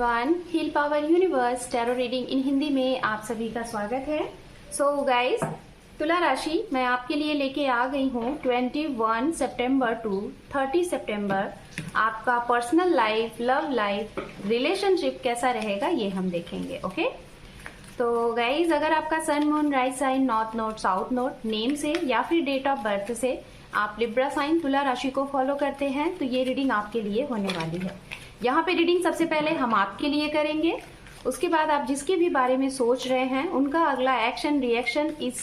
Everyone, heal power universe tarot reading in Hindi में आप सभी का स्वागत है। सो गाइस, तुला राशि मैं आपके लिए लेके आ गई हूँ 21 सितंबर टू 30 सितंबर। आपका personal life, love life, relationship कैसा रहेगा ये हम देखेंगे। ओके, तो गाइज अगर आपका sun, moon, rise sign, north node, south node name से या फिर डेट ऑफ बर्थ से आप लिब्रा साइन तुला राशि को फॉलो करते हैं तो ये रीडिंग आपके लिए होने वाली है। यहाँ पे रीडिंग सबसे पहले हम आपके लिए करेंगे, उसके बाद आप जिसके भी बारे में सोच रहे हैं उनका अगला एक्शन रिएक्शन इस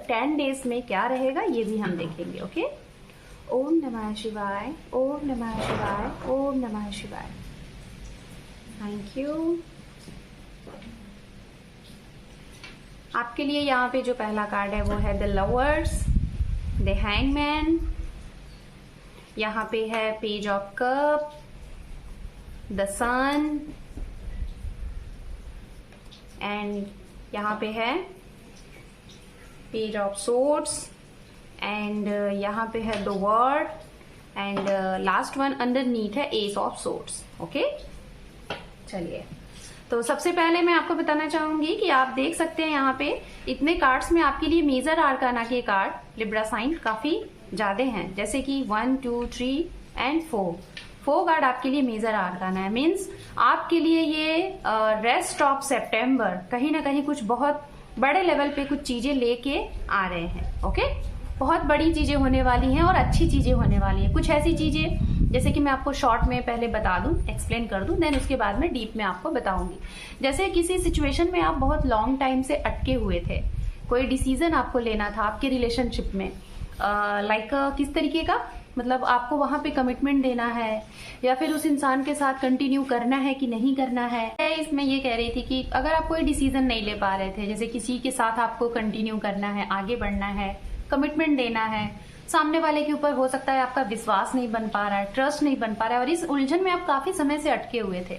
10 डेज में क्या रहेगा ये भी हम देखेंगे। ओके, ओम नमः शिवाय, ओम नमः शिवाय, ओम नमः शिवाय। Thank you. आपके लिए यहाँ पे जो पहला कार्ड है वो है द लवर्स, द हैंगमैन, यहाँ पे है page of cup, the sun, and यहाँ पे है पेज ऑफ सोर्ड्स, एंड यहाँ पे है the word, and last one underneath है एस ऑफ सोर्ड्स। ओके, चलिए तो सबसे पहले मैं आपको बताना चाहूंगी कि आप देख सकते हैं यहाँ पे इतने कार्ड्स में आपके लिए मेजर आर्काना के कार्ड लिब्रा साइन काफी ज्यादा हैं, जैसे कि 1, 2, 3 एंड 4 कार्ड आपके लिए मेजर आर्काना है। मीन्स आपके लिए ये रेस्ट ऑफ सितंबर कहीं ना कहीं कुछ बहुत बड़े लेवल पे कुछ चीजें लेके आ रहे हैं। ओके, बहुत बड़ी चीजें होने वाली हैं और अच्छी चीजें होने वाली हैं। कुछ ऐसी चीजें जैसे कि मैं आपको शॉर्ट में पहले बता दूं, एक्सप्लेन कर दूं, देन उसके बाद में डीप में आपको बताऊंगी। जैसे किसी सिचुएशन में आप बहुत लॉन्ग टाइम से अटके हुए थे, कोई डिसीजन आपको लेना था आपके रिलेशनशिप में, लाइक किस तरीके का, मतलब आपको वहां पे कमिटमेंट देना है या फिर उस इंसान के साथ कंटिन्यू करना है कि नहीं करना है। इसमें ये कह रही थी कि अगर आप कोई डिसीजन नहीं ले पा रहे थे, जैसे किसी के साथ आपको कंटिन्यू करना है, आगे बढ़ना है, कमिटमेंट देना है, सामने वाले के ऊपर हो सकता है आपका विश्वास नहीं बन पा रहा है, ट्रस्ट नहीं बन पा रहा है और इस उलझन में आप काफी समय से अटके हुए थे,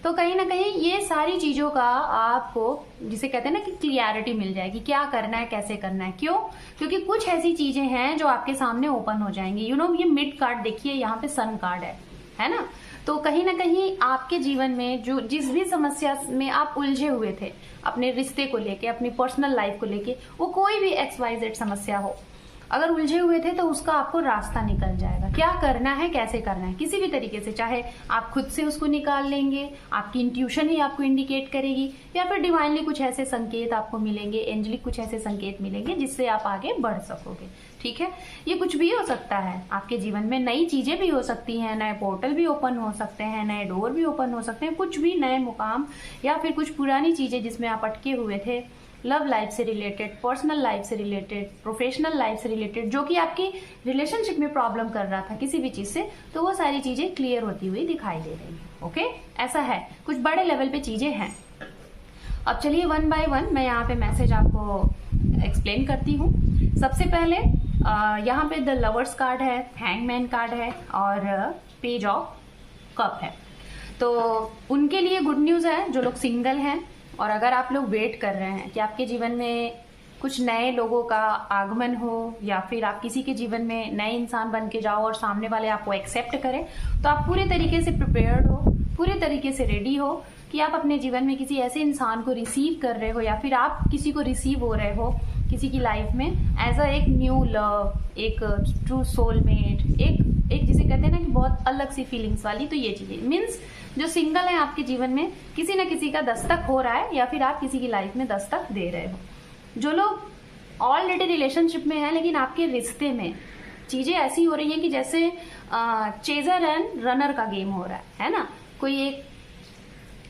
तो कहीं ना कहीं ये सारी चीजों का आपको जिसे कहते हैं ना कि क्लियरिटी मिल जाएगी, क्या करना है, कैसे करना है। क्यों? क्योंकि कुछ ऐसी चीजें हैं जो आपके सामने ओपन हो जाएंगी। ये मिड कार्ड देखिए, यहाँ पे सन कार्ड है ना, तो कहीं ना कहीं आपके जीवन में जो जिस भी समस्या में आप उलझे हुए थे अपने रिश्ते को लेके, अपनी पर्सनल लाइफ को लेके, वो कोई भी XYZ समस्या हो, अगर उलझे हुए थे तो उसका आपको रास्ता निकल जाएगा। क्या करना है, कैसे करना है, किसी भी तरीके से, चाहे आप खुद से उसको निकाल लेंगे, आपकी इंट्यूशन ही आपको इंडिकेट करेगी, या फिर डिवाइनली कुछ ऐसे संकेत आपको मिलेंगे, एंजलिक कुछ ऐसे संकेत मिलेंगे जिससे आप आगे बढ़ सकोगे। ठीक है, ये कुछ भी हो सकता है आपके जीवन में, नई चीजें भी हो सकती हैं, नए पोर्टल भी ओपन हो सकते हैं, नए डोर भी ओपन हो सकते हैं, कुछ भी नए मुकाम या फिर कुछ पुरानी चीजें जिसमें आप अटके हुए थे, लव लाइफ से रिलेटेड, पर्सनल लाइफ से रिलेटेड, प्रोफेशनल लाइफ से रिलेटेड, जो कि आपकी रिलेशनशिप में प्रॉब्लम कर रहा था किसी भी चीज से, तो वो सारी चीजें क्लियर होती हुई दिखाई दे रही हैं। ओके, ऐसा है, कुछ बड़े लेवल पे चीजें हैं। अब चलिए 1 बाय 1 मैं यहाँ पे मैसेज आपको एक्सप्लेन करती हूँ। सबसे पहले यहाँ पे द लवर्स कार्ड है, हैंगमैन कार्ड है और पेज ऑफ कप है। तो उनके लिए गुड न्यूज है जो लोग सिंगल हैं, और अगर आप लोग वेट कर रहे हैं कि आपके जीवन में कुछ नए लोगों का आगमन हो या फिर आप किसी के जीवन में नए इंसान बन के जाओ और सामने वाले आपको एक्सेप्ट करें, तो आप पूरे तरीके से प्रिपेयर्ड हो, पूरे तरीके से रेडी हो कि आप अपने जीवन में किसी ऐसे इंसान को रिसीव कर रहे हो या फिर आप किसी को रिसीव हो रहे हो किसी की लाइफ में एज अ एक न्यू लव, एक ट्रू सोलमेट, एक जिसे कहते हैं ना कि बहुत अलग सी फीलिंग्स वाली। तो ये चीजें मीन्स जो सिंगल है आपके जीवन में किसी न किसी का दस्तक हो रहा है या फिर आप किसी की लाइफ में दस्तक दे रहे हो। जो लोग ऑलरेडी रिलेशनशिप में है लेकिन आपके रिश्ते में चीजें ऐसी हो रही हैं कि जैसे चेजर एंड रनर का गेम हो रहा है ना, कोई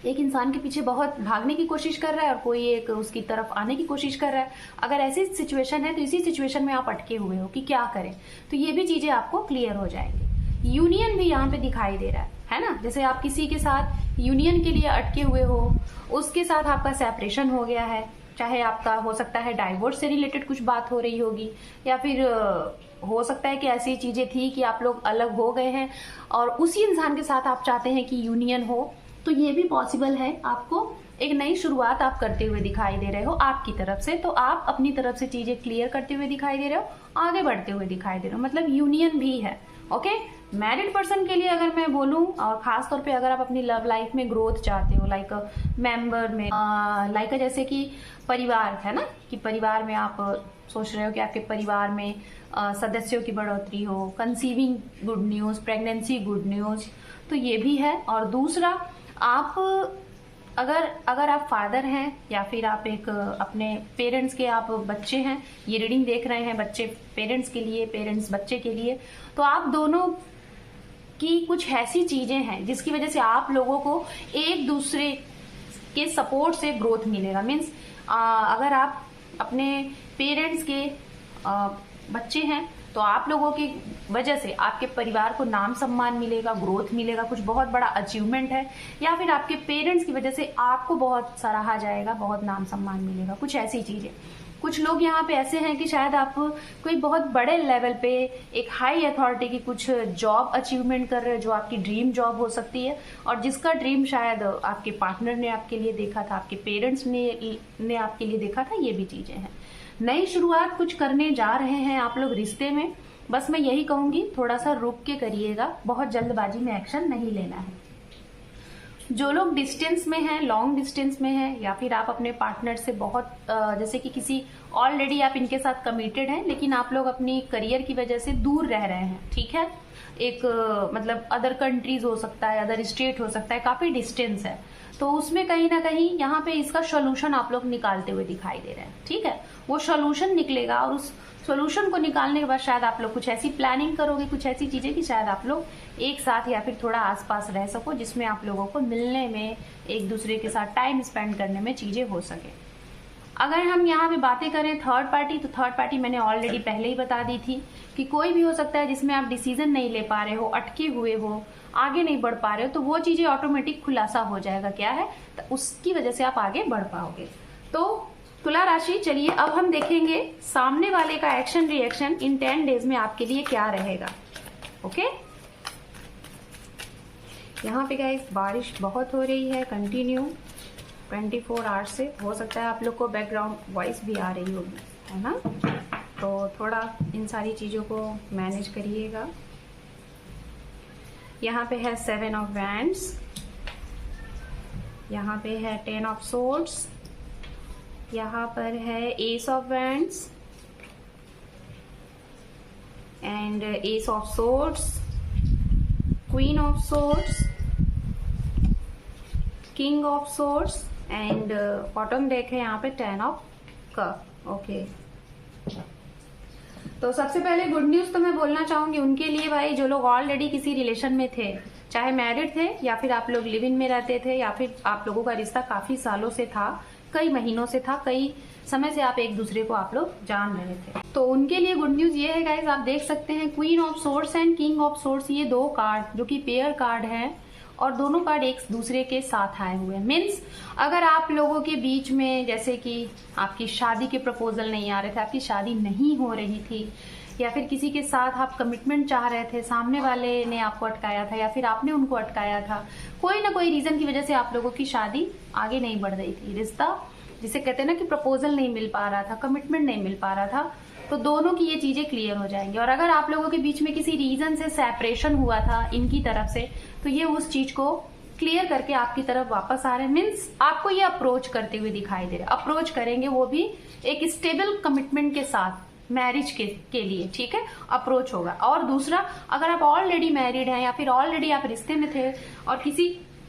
एक इंसान के पीछे बहुत भागने की कोशिश कर रहा है और कोई एक उसकी तरफ आने की कोशिश कर रहा है। अगर ऐसी सिचुएशन है तो इसी सिचुएशन में आप अटके हुए हो कि क्या करें, तो ये भी चीजें आपको क्लियर हो जाएंगी। यूनियन भी यहाँ पे दिखाई दे रहा है ना, जैसे आप किसी के साथ यूनियन के लिए अटके हुए हो, उसके साथ आपका सेपरेशन हो गया है, चाहे आपका हो सकता है डाइवोर्स से रिलेटेड कुछ बात हो रही होगी या फिर हो सकता है कि ऐसी चीजें थी कि आप लोग अलग हो गए हैं और उसी इंसान के साथ आप चाहते हैं कि यूनियन हो, तो ये भी पॉसिबल है आपको एक नई शुरुआत आप करते हुए दिखाई दे रहे हो आपकी तरफ से, तो आप अपनी तरफ से चीजें क्लियर करते हुए दिखाई दे रहे हो, आगे बढ़ते हुए दिखाई दे रहे हो, मतलब यूनियन भी है। ओके, मैरिड पर्सन के लिए अगर मैं बोलूं, और खास तौर पे अगर आप अपनी लव लाइफ में ग्रोथ चाहते हो, लाइक मेंबर में, लाइक जैसे कि परिवार है ना, कि परिवार में आप सोच रहे हो कि आपके परिवार में सदस्यों की बढ़ोतरी हो, conceiving good news, pregnancy good news, तो ये भी है। और दूसरा, आप अगर आप फादर हैं या फिर आप एक अपने पेरेंट्स के आप बच्चे हैं, ये रीडिंग देख रहे हैं बच्चे पेरेंट्स के लिए, पेरेंट्स बच्चे के लिए, तो आप दोनों की कुछ ऐसी चीजें हैं जिसकी वजह से आप लोगों को एक दूसरे के सपोर्ट से ग्रोथ मिलेगा। मीन्स अगर आप अपने पेरेंट्स के बच्चे हैं तो आप लोगों की वजह से आपके परिवार को नाम सम्मान मिलेगा, ग्रोथ मिलेगा, कुछ बहुत बड़ा अचीवमेंट है, या फिर आपके पेरेंट्स की वजह से आपको बहुत सराहा जाएगा, बहुत नाम सम्मान मिलेगा, कुछ ऐसी चीजें। कुछ लोग यहाँ पे ऐसे हैं कि शायद आप कोई बहुत बड़े लेवल पे एक हाई अथॉरिटी की कुछ जॉब अचीवमेंट कर रहे हो, जो आपकी ड्रीम जॉब हो सकती है, और जिसका ड्रीम शायद आपके पार्टनर ने आपके लिए देखा था, आपके पेरेंट्स ने आपके लिए देखा था, ये भी चीजें हैं। नई शुरुआत कुछ करने जा रहे हैं आप लोग रिश्ते में, बस मैं यही कहूंगी थोड़ा सा रुक के करिएगा, बहुत जल्दबाजी में एक्शन नहीं लेना है। जो लोग डिस्टेंस में हैं, लॉन्ग डिस्टेंस में हैं, या फिर आप अपने पार्टनर से बहुत जैसे कि किसी ऑलरेडी आप इनके साथ कमिटेड हैं लेकिन आप लोग अपनी करियर की वजह से दूर रह रहे हैं, ठीक है, एक मतलब अदर कंट्रीज हो सकता है, अदर स्टेट हो सकता है, काफी डिस्टेंस है, तो उसमें कहीं ना कहीं यहाँ पे इसका सोल्यूशन आप लोग निकालते हुए दिखाई दे रहे हैं, ठीक है। वो सोल्यूशन निकलेगा और उस सोल्यूशन को निकालने के बाद शायद आप लोग कुछ ऐसी प्लानिंग करोगे, कुछ ऐसी चीजें कि शायद आप लोग एक साथ या फिर थोड़ा आसपास रह सको, जिसमें आप लोगों को मिलने में, एक दूसरे के साथ टाइम स्पेंड करने में चीजें हो सके। अगर हम यहाँ पे बातें करें थर्ड पार्टी, तो थर्ड पार्टी मैंने ऑलरेडी पहले ही बता दी थी कि कोई भी हो सकता है जिसमें आप डिसीजन नहीं ले पा रहे हो, अटके हुए हो, आगे नहीं बढ़ पा रहे हो, तो वो चीजें ऑटोमेटिक खुलासा हो जाएगा क्या है, तो उसकी वजह से आप आगे बढ़ पाओगे। तो तुला राशि, चलिए अब हम देखेंगे सामने वाले का एक्शन रिएक्शन इन 10 डेज में आपके लिए क्या रहेगा। ओके, यहाँ पे गाइस बारिश बहुत हो रही है कंटिन्यू 24 आवर्स से, हो सकता है आप लोग को बैकग्राउंड वॉइस भी आ रही होगी, है ना, तो थोड़ा इन सारी चीजों को मैनेज करिएगा। यहाँ पे है 7 ऑफ वैंड्स, यहाँ पे है 10 ऑफ सोर्ड्स, यहाँ पर है S of wands and S of swords, queen of swords, king of swords and bottom deck है यहाँ पे 10 ऑफ कप। ओके, तो सबसे पहले गुड न्यूज तो मैं बोलना चाहूंगी उनके लिए भाई, जो लोग ऑलरेडी किसी रिलेशन में थे, चाहे मैरिड थे या फिर आप लोग लिव इन में रहते थे, या फिर आप लोगों का रिश्ता काफी सालों से था, कई महीनों से था, कई समय से आप एक दूसरे को आप लोग जान रहे थे, तो उनके लिए गुड न्यूज ये है गाइस, आप देख सकते हैं queen of swords and king of swords, ये दो कार्ड जो कि पेयर कार्ड हैं, और दोनों कार्ड एक दूसरे के साथ आए हुए हैं। मीन्स अगर आप लोगों के बीच में जैसे कि आपकी शादी के प्रपोजल नहीं आ रहे थे, आपकी शादी नहीं हो रही थी, या फिर किसी के साथ आप कमिटमेंट चाह रहे थे, सामने वाले ने आपको अटकाया था या फिर आपने उनको अटकाया था, कोई ना कोई रीजन की वजह से आप लोगों की शादी आगे नहीं बढ़ रही थी, रिश्ता जिसे कहते हैं ना कि प्रपोजल नहीं मिल पा रहा था, कमिटमेंट नहीं मिल पा रहा था, तो दोनों की ये चीजें क्लियर हो जाएंगी। और अगर आप लोगों के बीच में किसी रीजन से सेपरेशन हुआ था इनकी तरफ से, तो ये उस चीज को क्लियर करके आपकी तरफ वापस आ रहे हैं। मीन्स आपको ये अप्रोच करते हुए दिखाई दे रहे हैं, अप्रोच करेंगे वो भी एक स्टेबल कमिटमेंट के साथ, मैरिज के लिए, ठीक है, अप्रोच होगा। और दूसरा, अगर आप ऑलरेडी मैरिड हैं या फिर ऑलरेडी आप रिश्ते में थे और किसी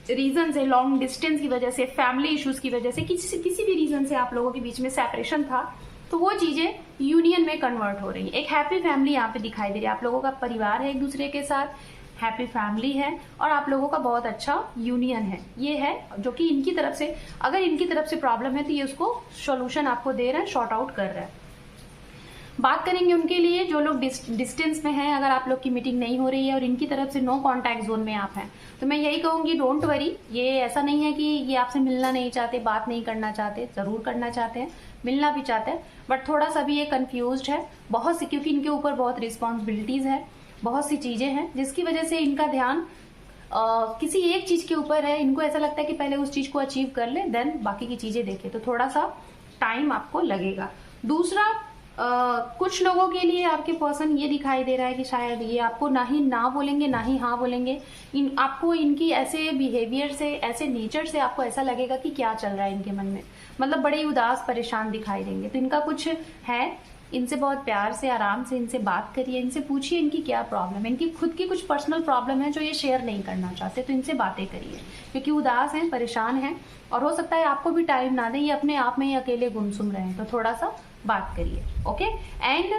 रीजन से, लॉन्ग डिस्टेंस की वजह से, फैमिली इश्यूज की वजह से, किसी भी रीजन से आप लोगों के बीच में सेपरेशन था, तो वो चीजें यूनियन में कन्वर्ट हो रही है। एक हैप्पी फैमिली यहाँ पे दिखाई दे रही है, आप लोगों का परिवार है एक दूसरे के साथ, हैप्पी फैमिली है और आप लोगों का बहुत अच्छा यूनियन है, ये है जो कि इनकी तरफ से, अगर इनकी तरफ से प्रॉब्लम है तो ये उसको सोल्यूशन आपको दे रहे हैं, शॉर्ट आउट कर रहे हैं। बात करेंगे उनके लिए जो लोग डिस्टेंस में हैं, अगर आप लोग की मीटिंग नहीं हो रही है और इनकी तरफ से नो कांटेक्ट जोन में आप हैं, तो मैं यही कहूंगी डोंट वरी, ये ऐसा नहीं है कि ये आपसे मिलना नहीं चाहते, बात नहीं करना चाहते, जरूर करना चाहते हैं, मिलना भी चाहते हैं, बट थोड़ा सा भी ये कंफ्यूज्ड है बहुत सी, क्योंकि इनके ऊपर बहुत रिस्पॉन्सिबिलिटीज है, बहुत सी चीजें हैं जिसकी वजह से इनका ध्यान किसी एक चीज के ऊपर है, इनको ऐसा लगता है कि पहले उस चीज को अचीव कर ले देन बाकी की चीजें देखे, तो थोड़ा सा टाइम आपको लगेगा। दूसरा, कुछ लोगों के लिए आपके पर्सन ये दिखाई दे रहा है कि शायद ये आपको ना ही ना बोलेंगे ना ही हाँ बोलेंगे। आपको इनकी ऐसे बिहेवियर से, ऐसे नेचर से आपको ऐसा लगेगा कि क्या चल रहा है इनके मन में, मतलब बड़े उदास परेशान दिखाई देंगे। तो इनका कुछ है, इनसे बहुत प्यार से आराम से इनसे बात करिए, इनसे पूछिए इनकी क्या प्रॉब्लम है, इनकी खुद की कुछ पर्सनल प्रॉब्लम है जो ये शेयर नहीं करना चाहते, तो इनसे बातें करिए क्योंकि उदास हैं, परेशान हैं और हो सकता है आपको भी टाइम ना दें, ये अपने आप में ही अकेले गुमसुम रहे हैं, तो थोड़ा सा बात करिए। ओके। एंड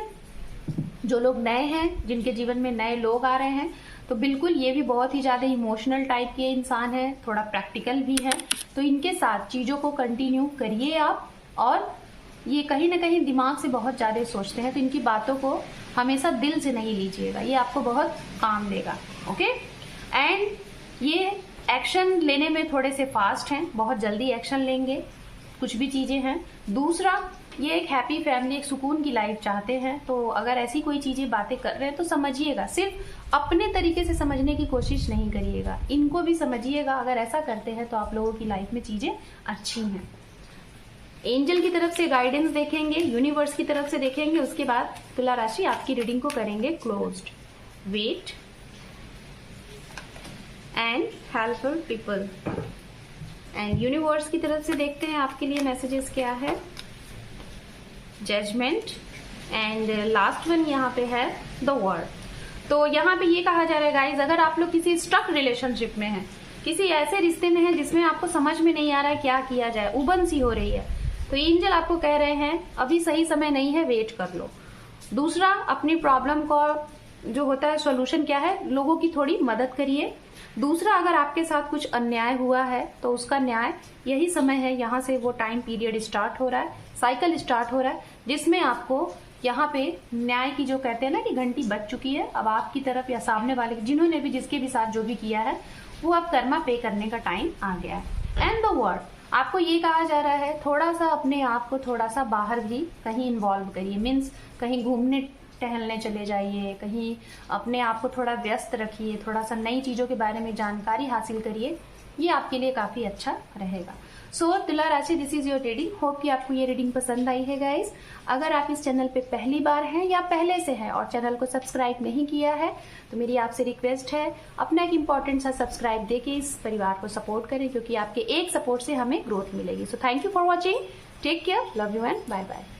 जो लोग नए हैं, जिनके जीवन में नए लोग आ रहे हैं, तो बिल्कुल ये भी बहुत ही ज्यादा इमोशनल टाइप के इंसान है, थोड़ा प्रैक्टिकल भी है, तो इनके साथ चीजों को कंटिन्यू करिए आप। और ये कहीं ना कहीं दिमाग से बहुत ज्यादा सोचते हैं, तो इनकी बातों को हमेशा दिल से नहीं लीजिएगा, ये आपको बहुत काम देगा। ओके। एंड ये एक्शन लेने में थोड़े से फास्ट हैं, बहुत जल्दी एक्शन लेंगे, कुछ भी चीजें हैं। दूसरा, ये एक हैप्पी फैमिली, एक सुकून की लाइफ चाहते हैं, तो अगर ऐसी कोई चीजें बातें कर रहे हैं तो समझिएगा, सिर्फ अपने तरीके से समझने की कोशिश नहीं करिएगा, इनको भी समझिएगा। अगर ऐसा करते हैं तो आप लोगों की लाइफ में चीजें अच्छी हैं। एंजल की तरफ से गाइडेंस देखेंगे, यूनिवर्स की तरफ से देखेंगे, उसके बाद तुला राशि आपकी रीडिंग को करेंगे closed. Wait and helpful people. And universe की तरफ से देखते हैं आपके लिए मैसेजेस क्या है। जजमेंट एंड लास्ट वन यहाँ पे है द वर्ड। तो यहाँ पे ये कहा जा रहा है गाइज, अगर आप लोग किसी स्टक रिलेशनशिप में हैं, किसी ऐसे रिश्ते में हैं जिसमें आपको समझ में नहीं आ रहा है क्या किया जाए, उबन सी हो रही है, तो एंजल आपको कह रहे हैं अभी सही समय नहीं है, वेट कर लो। दूसरा, अपनी प्रॉब्लम का जो होता है सॉल्यूशन क्या है, लोगों की थोड़ी मदद करिए। दूसरा, अगर आपके साथ कुछ अन्याय हुआ है तो उसका न्याय यही समय है, यहाँ से वो टाइम पीरियड स्टार्ट हो रहा है, साइकिल स्टार्ट हो रहा है, जिसमें आपको यहाँ पे न्याय की जो कहते हैं ना कि घंटी बज चुकी है, अब आपकी तरफ या सामने वाले जिन्होंने भी जिसके भी साथ जो भी किया है वो अब कर्मा पे करने का टाइम आ गया है। एंड द वर्ड, आपको ये कहा जा रहा है थोड़ा सा अपने आप को थोड़ा सा बाहर भी कहीं इन्वॉल्व करिए, मीन्स कहीं घूमने टहलने चले जाइए, कहीं अपने आप को थोड़ा व्यस्त रखिए, थोड़ा सा नई चीजों के बारे में जानकारी हासिल करिए, ये आपके लिए काफी अच्छा रहेगा। सो तुला राशि, this is your reading. Hope कि आपको ये रीडिंग पसंद आई है गाइज। अगर आप इस चैनल पे पहली बार हैं या पहले से हैं और चैनल को सब्सक्राइब नहीं किया है तो मेरी आपसे रिक्वेस्ट है, अपना एक इम्पोर्टेंट सा सब्सक्राइब देके इस परिवार को सपोर्ट करें, क्योंकि आपके एक सपोर्ट से हमें ग्रोथ मिलेगी। So thank you for watching, take care, love you and bye bye.